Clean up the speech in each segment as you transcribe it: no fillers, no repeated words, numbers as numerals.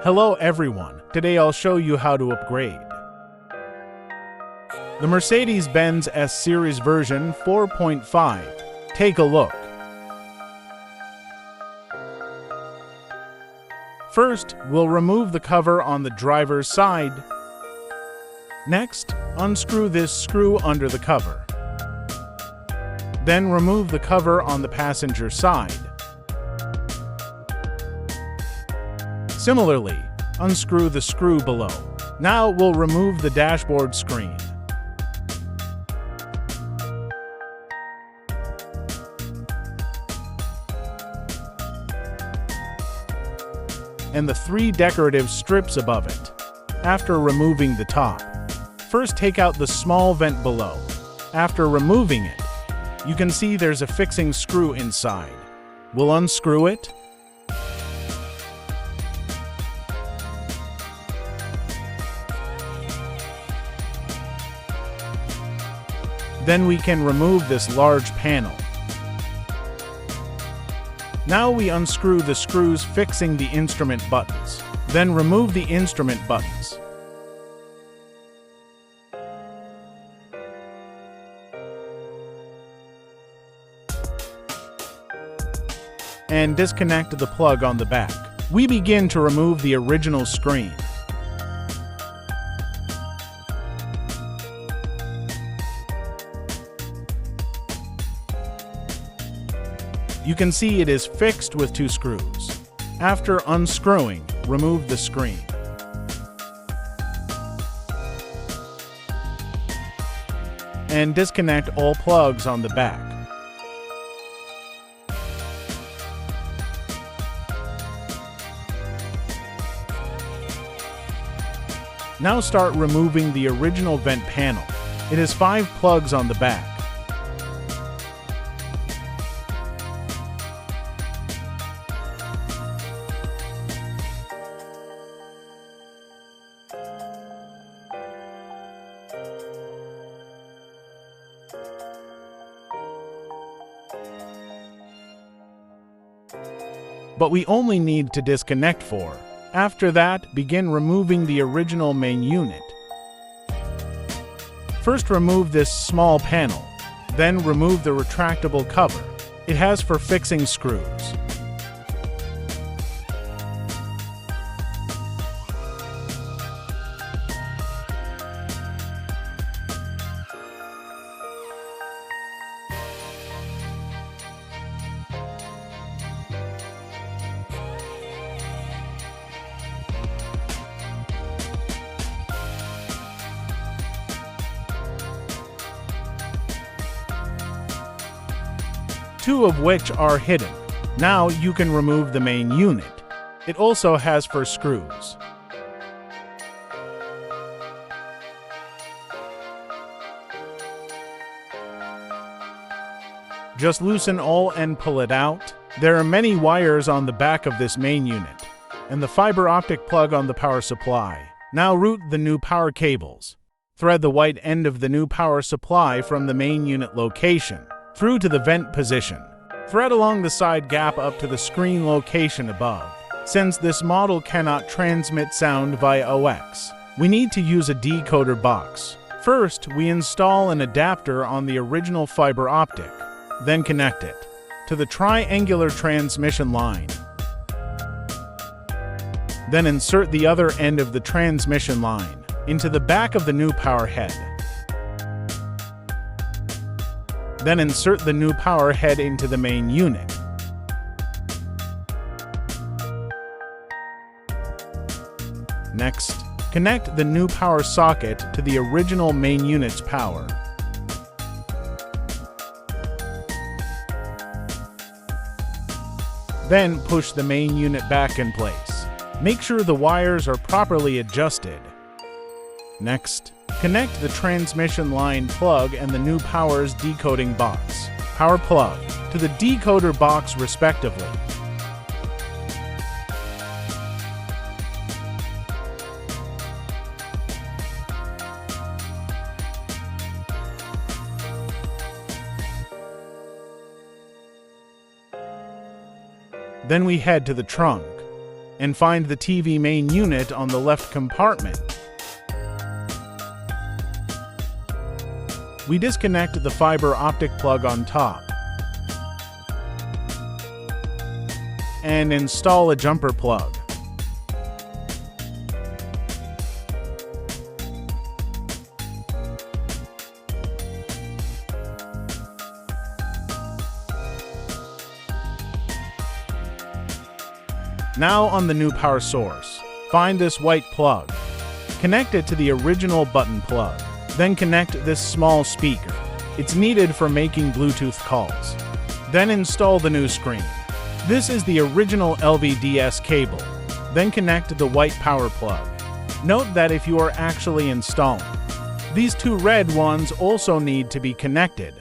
Hello everyone, today I'll show you how to upgrade the Mercedes-Benz S-Series version 4.5. Take a look. First, we'll remove the cover on the driver's side. Next, unscrew this screw under the cover. Then remove the cover on the passenger side. Similarly, unscrew the screw below. Now we'll remove the dashboard screen. And the 3 decorative strips above it. After removing the top, first take out the small vent below. After removing it, you can see there's a fixing screw inside. We'll unscrew it. Then we can remove this large panel. Now we unscrew the screws fixing the instrument buttons. Then remove the instrument buttons. And disconnect the plug on the back. We begin to remove the original screen. You can see it is fixed with 2 screws. After unscrewing, remove the screen. And disconnect all plugs on the back. Now start removing the original vent panel. It has 5 plugs on the back. But we only need to disconnect 4. After that, begin removing the original main unit. First remove this small panel, then remove the retractable cover. It has for fixing screws. Two of which are hidden. Now you can remove the main unit. It also has for screws. Just loosen all and pull it out. There are many wires on the back of this main unit, and the fiber optic plug on the power supply. Now route the new power cables. Thread the white end of the new power supply from the main unit location through to the vent position. Thread along the side gap up to the screen location above. Since this model cannot transmit sound via aux, we need to use a decoder box. First, we install an adapter on the original fiber optic, then connect it to the triangular transmission line. Then insert the other end of the transmission line into the back of the new power head. Then insert the new power head into the main unit. Next, connect the new power socket to the original main unit's power. Then push the main unit back in place. Make sure the wires are properly adjusted. Next, connect the transmission line plug and the new power's decoding box, power plug, to the decoder box respectively. Then we head to the trunk and find the TV main unit on the left compartment. We disconnect the fiber optic plug on top and install a jumper plug. Now on the new power source, find this white plug. Connect it to the original button plug. Then connect this small speaker. It's needed for making Bluetooth calls. Then install the new screen. This is the original LVDS cable. Then connect the white power plug. Note that if you are actually installing, these two red ones also need to be connected.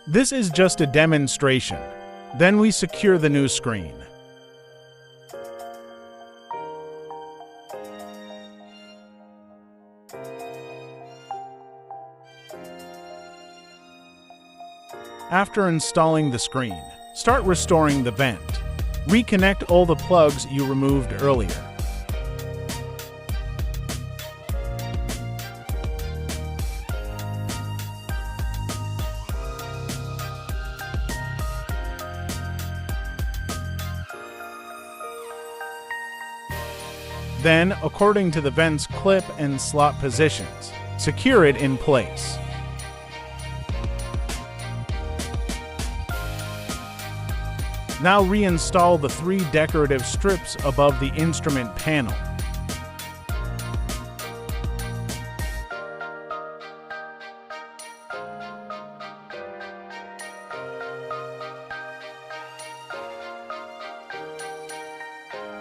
This is just a demonstration. Then we secure the new screen. After installing the screen, start restoring the vent. Reconnect all the plugs you removed earlier. Then, according to the vent's clip and slot positions, secure it in place. Now reinstall the 3 decorative strips above the instrument panel.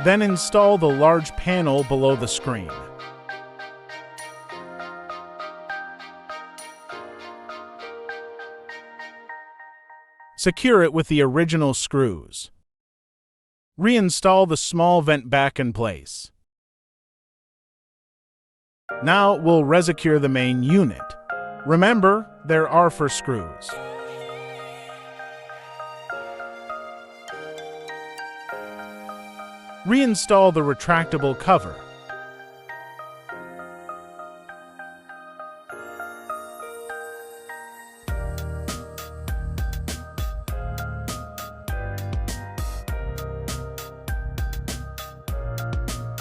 Then install the large panel below the screen. Secure it with the original screws. Reinstall the small vent back in place. Now we'll resecure the main unit. Remember, there are 4 screws. Reinstall the retractable cover.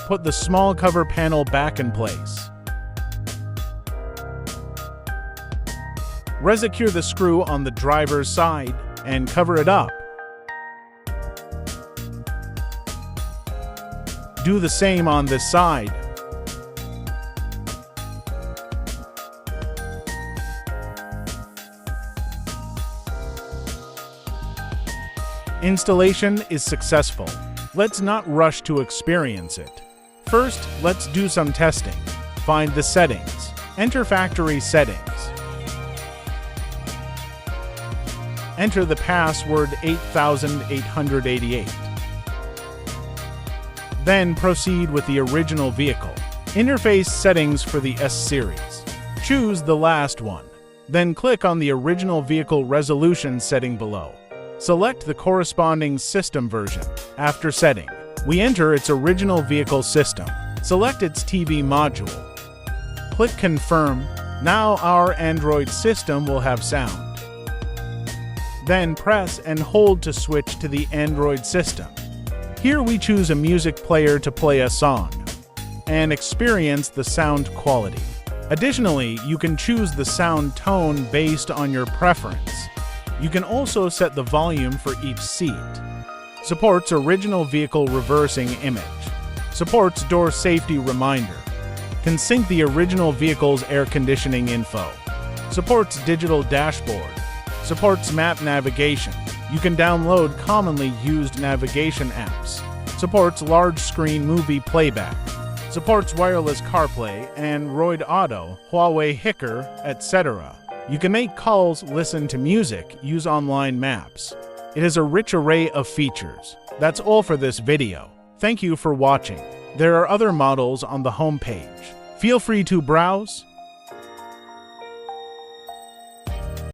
Put the small cover panel back in place. Resecure the screw on the driver's side and cover it up. Do the same on this side. Installation is successful. Let's not rush to experience it. First, let's do some testing. Find the settings. Enter factory settings. Enter the password 8888. Then proceed with the original vehicle. Interface settings for the S series. Choose the last one. Then click on the original vehicle resolution setting below. Select the corresponding system version. After setting, we enter its original vehicle system. Select its TV module. Click Confirm. Now our Android system will have sound. Then press and hold to switch to the Android system. Here we choose a music player to play a song and experience the sound quality. Additionally, you can choose the sound tone based on your preference. You can also set the volume for each seat. Supports original vehicle reversing image. Supports door safety reminder. Can sync the original vehicle's air conditioning info. Supports digital dashboard. Supports map navigation. You can download commonly used navigation apps. Supports large screen movie playback. Supports wireless CarPlay, Android Auto, Huawei Hiker, etc. You can make calls, listen to music, use online maps. It has a rich array of features. That's all for this video. Thank you for watching. There are other models on the home page. Feel free to browse